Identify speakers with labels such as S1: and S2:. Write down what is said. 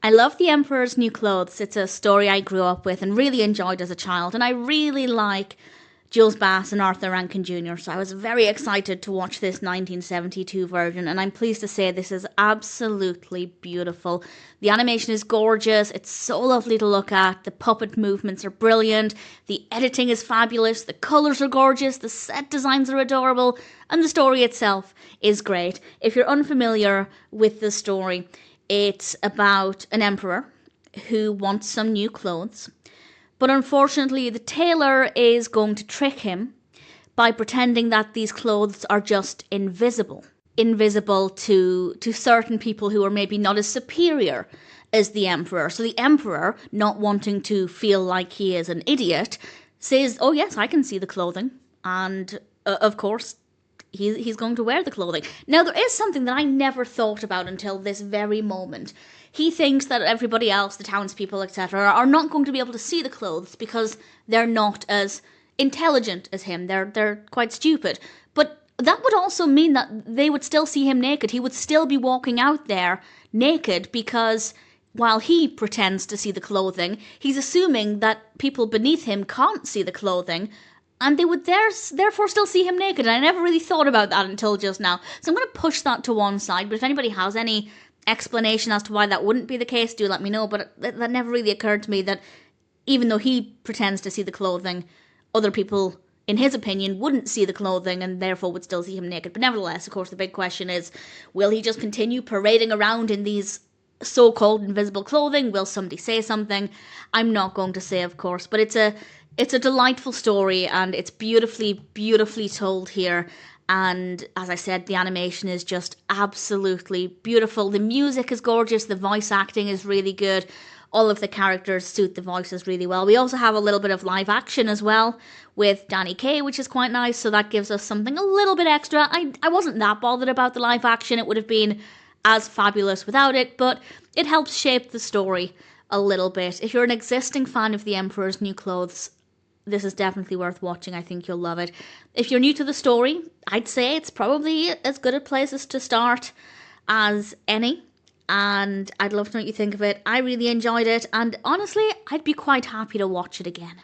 S1: I love The Emperor's New Clothes. It's a story I grew up with and really enjoyed as a child. And I really like Jules Bass and Arthur Rankin Jr. So I was very excited to watch this 1972 version. And I'm pleased to say this is absolutely beautiful. The animation is gorgeous. It's so lovely to look at. The puppet movements are brilliant. The editing is fabulous. The colours are gorgeous. The set designs are adorable. And the story itself is great. If you're unfamiliar with the story, it's about an emperor who wants some new clothes. But unfortunately, the tailor is going to trick him by pretending that these clothes are just invisible. Invisible to certain people who are maybe not as superior as the emperor. So the emperor, not wanting to feel like he is an idiot, says, oh yes, I can see the clothing. And of course, he's going to wear the clothing. Now, there is something that I never thought about until this very moment. He thinks that everybody else, the townspeople, etc., are not going to be able to see the clothes because they're not as intelligent as him. They're quite stupid. But that would also mean that they would still see him naked. He would still be walking out there naked because while he pretends to see the clothing, he's assuming that people beneath him can't see the clothing, and they would therefore still see him naked. And I never really thought about that until just now. So I'm going to push that to one side. But if anybody has any explanation as to why that wouldn't be the case, do let me know. But that never really occurred to me that even though he pretends to see the clothing, other people, in his opinion, wouldn't see the clothing and therefore would still see him naked. But nevertheless, of course, the big question is, will he just continue parading around in these so-called invisible clothing? Will somebody say something? I'm not going to say, of course. But it's a delightful story, and it's beautifully, beautifully told here. And as I said, the animation is just absolutely beautiful. The music is gorgeous. The voice acting is really good. All of the characters suit the voices really well. We also have a little bit of live action as well with Kaye, which is quite nice. So that gives us something a little bit extra. I wasn't that bothered about the live action. It would have been as fabulous without it, but it helps shape the story a little bit. If you're an existing fan of The Emperor's New Clothes, this is definitely worth watching. I think you'll love it. If you're new to the story, I'd say it's probably as good a place to start as any. And I'd love to know what you think of it. I really enjoyed it. And honestly, I'd be quite happy to watch it again.